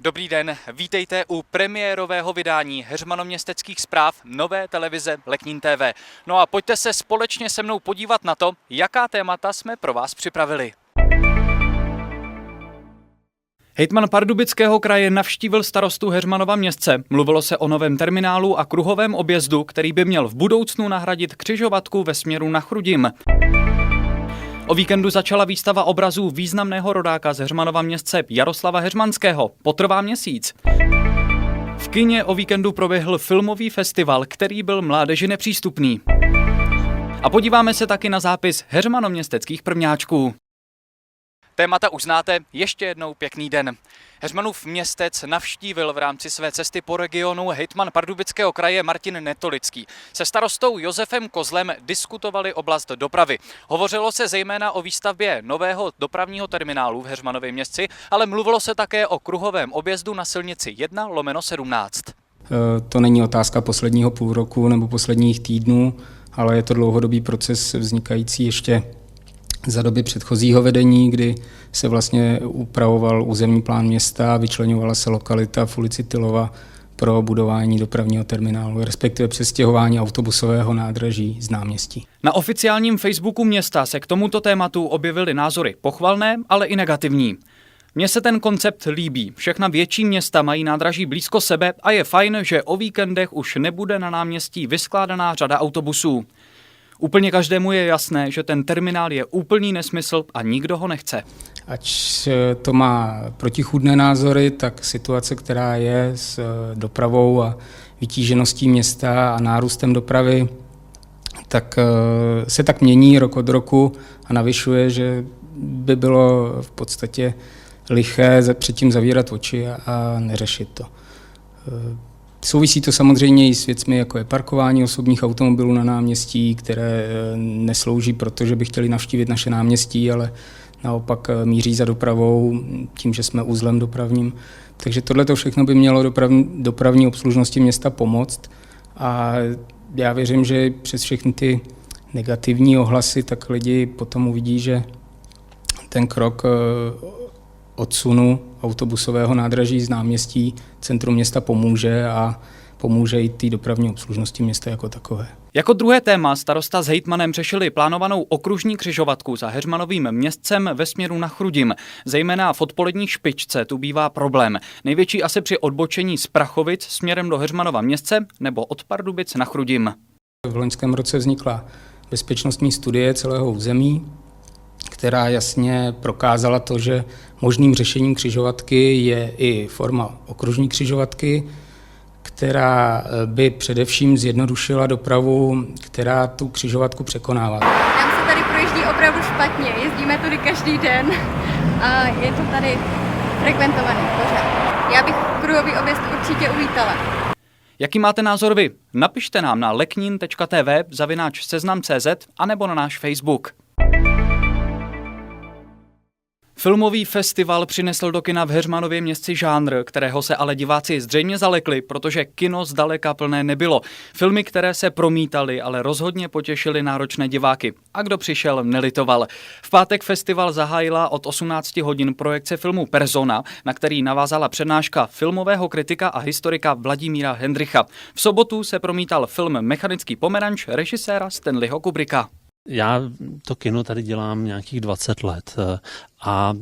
Dobrý den, vítejte u premiérového vydání Heřmanoměsteckých zpráv nové televize Leknín TV. No a pojďte se společně se mnou podívat na to, jaká témata jsme pro vás připravili. Hejtman Pardubického kraje navštívil starostu Heřmanova Městce. Mluvilo se o novém terminálu a kruhovém objezdu, který by měl v budoucnu nahradit křižovatku ve směru na Chrudim. O víkendu začala výstava obrazů významného rodáka z Heřmanova Městce Jaroslava Heřmanského. Potrvá měsíc. V kině o víkendu proběhl filmový festival, který byl mládeži nepřístupný. A podíváme se taky na zápis heřmanoměsteckých prvňáčků. Témata už znáte, ještě jednou pěkný den. Heřmanův Městec navštívil v rámci své cesty po regionu hejtman Pardubického kraje Martin Netolický. Se starostou Josefem Kozlem diskutovali oblast dopravy. Hovořilo se zejména o výstavbě nového dopravního terminálu v Heřmanově Městci, ale mluvilo se také o kruhovém objezdu na silnici 1/17. To není otázka posledního půl roku nebo posledních týdnů, ale je to dlouhodobý proces vznikající ještě za doby předchozího vedení, kdy se vlastně upravoval územní plán města, vyčleňovala se lokalita v ulici Tylova pro budování dopravního terminálu, respektive přestěhování autobusového nádraží z náměstí. Na oficiálním Facebooku města se k tomuto tématu objevily názory pochvalné, ale i negativní. Mně se ten koncept líbí. Všechna větší města mají nádraží blízko sebe a je fajn, že o víkendech už nebude na náměstí vyskládaná řada autobusů. Úplně každému je jasné, že ten terminál je úplný nesmysl a nikdo ho nechce. Ač to má protichůdné názory, tak situace, která je s dopravou a vytížeností města a nárůstem dopravy, tak se tak mění rok od roku a navyšuje, že by bylo v podstatě liché předtím zavírat oči a neřešit to. Souvisí to samozřejmě i s věcmi, jako je parkování osobních automobilů na náměstí, které neslouží proto, že by chtěli navštívit naše náměstí, ale naopak míří za dopravou tím, že jsme uzlem dopravním. Takže tohle všechno by mělo dopravní obslužnosti města pomoct a já věřím, že přes všechny ty negativní ohlasy, tak lidi potom uvidí, že ten krok odsunu autobusového nádraží z náměstí centru města pomůže a pomůže i té dopravní obslužnosti města jako takové. Jako druhé téma starosta s hejtmanem řešili plánovanou okružní křižovatku za Heřmanovým Městcem ve směru na Chrudim. Zejména v odpolední špičce tu bývá problém. Největší asi při odbočení z Prachovic směrem do Heřmanova Městce nebo od Pardubic na Chrudim. V loňském roce vznikla bezpečnostní studie celého území, která jasně prokázala to, že možným řešením křižovatky je i forma okružní křižovatky, která by především zjednodušila dopravu, která tu křižovatku překonává. Nám se tady projíždí opravdu špatně, jezdíme tudy každý den a je to tady frekventovaný pořád. Já bych kruhový objezd určitě uvítala. Jaký máte názor vy? Napište nám na leknin.tv/seznam.cz anebo na náš Facebook. Filmový festival přinesl do kina v Heřmanově Městci žánr, kterého se ale diváci zřejmě zalekli, protože kino zdaleka plné nebylo. Filmy, které se promítaly, ale rozhodně potěšily náročné diváky. A kdo přišel, nelitoval. V pátek festival zahájila od 18 hodin projekce filmu Persona, na který navázala přednáška filmového kritika a historika Vladimíra Hendricha. V sobotu se promítal film Mechanický pomeranč režiséra Stanleyho Kubricka. Já to kino tady dělám nějakých 20 let a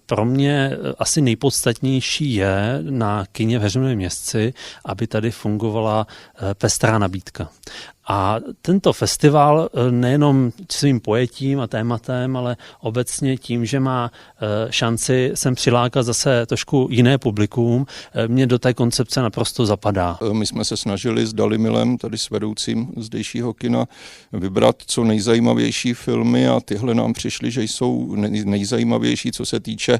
pro mě asi nejpodstatnější je na kině v Heřmanově Městci, aby tady fungovala pestrá nabídka. A tento festival nejenom svým pojetím a tématem, ale obecně tím, že má šanci sem přilákat zase trošku jiné publikum, mě do té koncepce naprosto zapadá. My jsme se snažili s Dalimilem, tady s vedoucím zdejšího kina, vybrat co nejzajímavější filmy a tyhle nám přišly, že jsou nejzajímavější, co se týče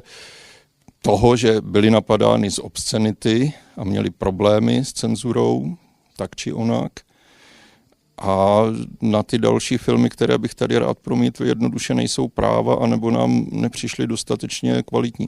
toho, že byly napadány z obscenity a měli problémy s cenzurou, tak či onak. A na ty další filmy, které bych tady rád promítl, jednoduše nejsou práva, anebo nám nepřišly dostatečně kvalitní.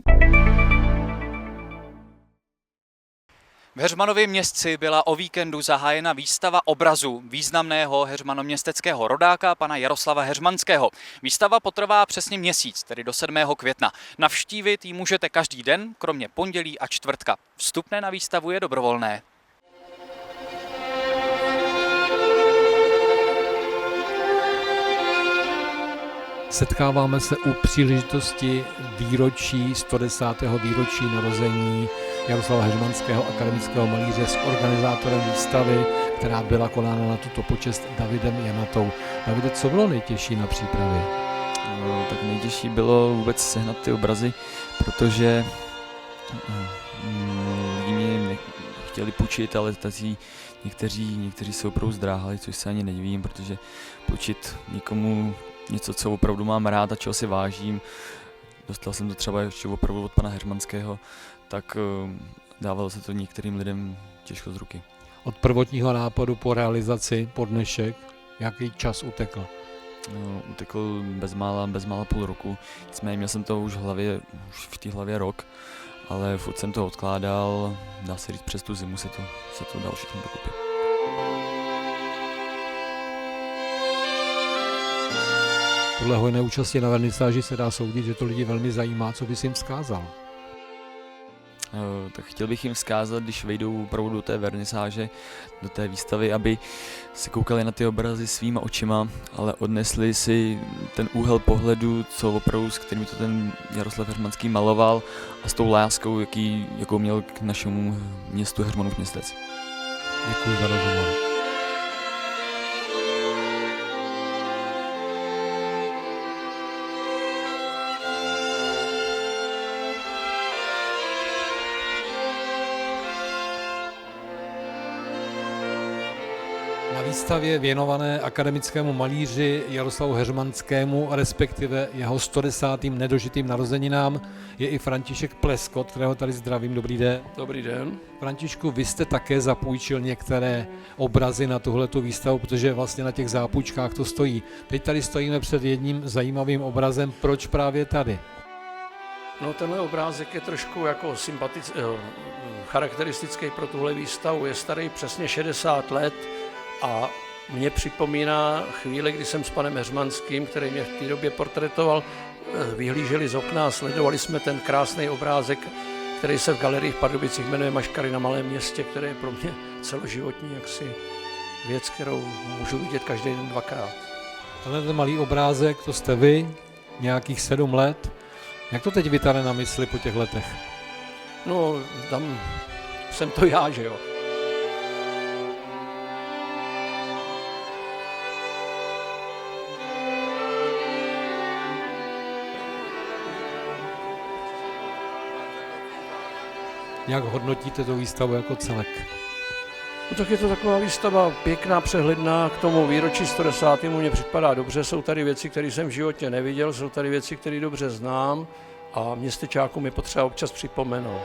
V Heřmanově Městci byla o víkendu zahájena výstava obrazů významného heřmanoměsteckého rodáka pana Jaroslava Heřmanského. Výstava potrvá přesně měsíc, tedy do 7. května. Navštívit ji můžete každý den, kromě pondělí a čtvrtka. Vstupné na výstavu je dobrovolné. Setkáváme se u příležitosti výročí, 110. výročí narození Jaroslava Heřmanského, akademického malíře, s organizátorem výstavy, která byla konána na tuto počest Davidem Janatou. Davide, co bylo nejtěžší na přípravě? Tak nejtěžší bylo vůbec sehnat ty obrazy, protože lidi mě chtěli půjčit, ale někteří se opravdu zdráhali, což se ani nedivím, protože půjčit nikomu něco, co opravdu mám rád a čeho si vážím. Dostal jsem to třeba ještě opravdu od pana Heřmanského, tak dávalo se to některým lidem těžko z ruky. Od prvotního nápadu po realizaci, po dnešek, jaký čas utekl? Utekl bezmála půl roku, nicméně měl jsem to už v té hlavě rok, ale furt jsem to odkládal, dá se říct, přes tu zimu se to dalo všechno dokupy. Podle hojné účasti na vernisáži se dá soudit, že to lidi velmi zajímá, co bys jim vzkázal. Tak chtěl bych jim vzkázat, když vejdou opravdu do té vernisáže, do té výstavy, aby se koukali na ty obrazy svýma očima, ale odnesli si ten úhel pohledu, co opravdu, s kterým to ten Jaroslav Heřmanský maloval, a s tou láskou, jakou měl k našemu městu Heřmanův Městec. Děkuji za rozhovor. Na výstavě věnované akademickému malíři Jaroslavu Heřmanskému, respektive jeho 110. nedožitým narozeninám, je i František Pleskot, kterého tady zdravím. Dobrý den. Dobrý den. Františku, vy jste také zapůjčil některé obrazy na tuhletu výstavu, protože vlastně na těch zápůjčkách to stojí. Teď tady stojíme před jedním zajímavým obrazem. Proč právě tady? No, tenhle obrázek je trošku jako charakteristický pro tuhle výstavu. Je starý přesně 60 let a mě připomíná chvíli, kdy jsem s panem Heřmanským, který mě v té době portretoval, vyhlíželi z okna a sledovali jsme ten krásný obrázek, který se v galerii v Pardubicích jmenuje Maškary na malém městě, který je pro mě celoživotní věc, kterou můžu vidět každý den dvakrát. Tenhle malý obrázek, to jste vy, nějakých 7 let. Jak to teď vytane na mysli po těch letech? No, tam jsem to já, že jo. Jak hodnotíte tu výstavu jako celek? No, tak je to taková výstava pěkná, přehledná, k tomu výročí 110. Mně připadá dobře, jsou tady věci, které jsem v životě neviděl, jsou tady věci, které dobře znám a městečákům je potřeba občas připomenout.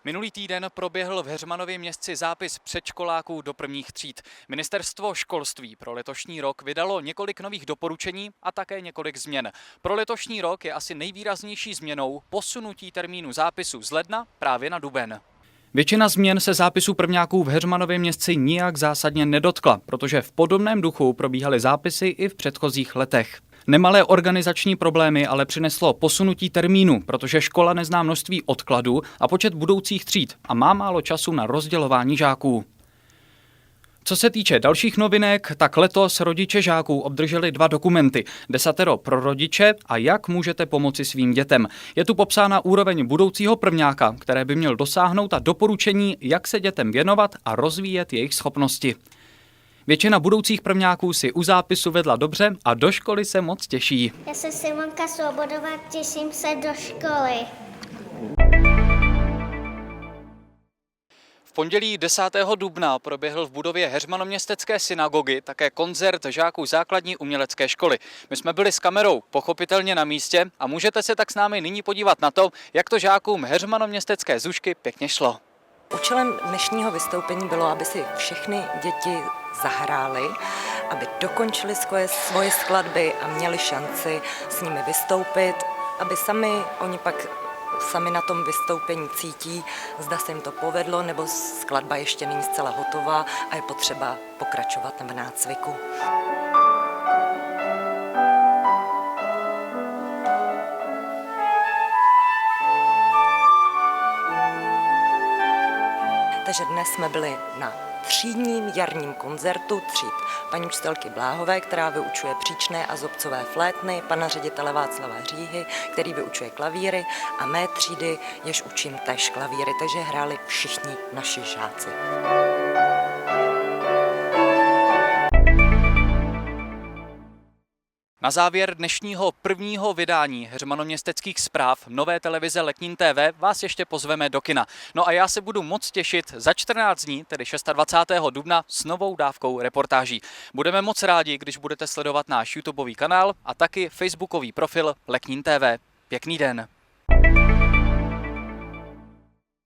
Minulý týden proběhl v Heřmanově Městci zápis předškoláků do prvních tříd. Ministerstvo školství pro letošní rok vydalo několik nových doporučení a také několik změn. Pro letošní rok je asi nejvýraznější změnou posunutí termínu zápisu z ledna právě na duben. Většina změn se zápisu prvňáků v Heřmanově Městci nijak zásadně nedotkla, protože v podobném duchu probíhaly zápisy i v předchozích letech. Nemalé organizační problémy ale přineslo posunutí termínu, protože škola nezná množství odkladů a počet budoucích tříd a má málo času na rozdělování žáků. Co se týče dalších novinek, tak letos rodiče žáků obdrželi 2 dokumenty. 10 pro rodiče a jak můžete pomoci svým dětem. Je tu popsána úroveň budoucího prvňáka, které by měl dosáhnout, a doporučení, jak se dětem věnovat a rozvíjet jejich schopnosti. Většina budoucích prvňáků si u zápisu vedla dobře a do školy se moc těší. Já jsem Simonka Svobodová, těším se do školy. V pondělí 10. dubna proběhl v budově Heřmanoměstecké synagogy také koncert žáků základní umělecké školy. My jsme byli s kamerou pochopitelně na místě a můžete se tak s námi nyní podívat na to, jak to žákům Heřmanoměstecké Zušky pěkně šlo. Účelem dnešního vystoupení bylo, aby si všechny děti zahrály, aby dokončili svoje skladby a měli šanci s nimi vystoupit, aby sami oni pak sami na tom vystoupení cítí, zda se jim to povedlo, nebo skladba ještě není zcela hotová a je potřeba pokračovat v nácviku. Takže dnes jsme byli na třídním jarním koncertu tříd paní učitelky Bláhové, která vyučuje příčné a zobcové flétny, pana ředitele Václava Říhy, který vyučuje klavíry, a mé třídy, jež učím též klavíry, takže hráli všichni naši žáci. Na závěr dnešního prvního vydání Heřmanoměsteckých zpráv nové televize Letnín TV vás ještě pozveme do kina. No a já se budu moc těšit za 14 dní, tedy 26. dubna, s novou dávkou reportáží. Budeme moc rádi, když budete sledovat náš YouTubeový kanál a taky facebookový profil Letnín TV. Pěkný den.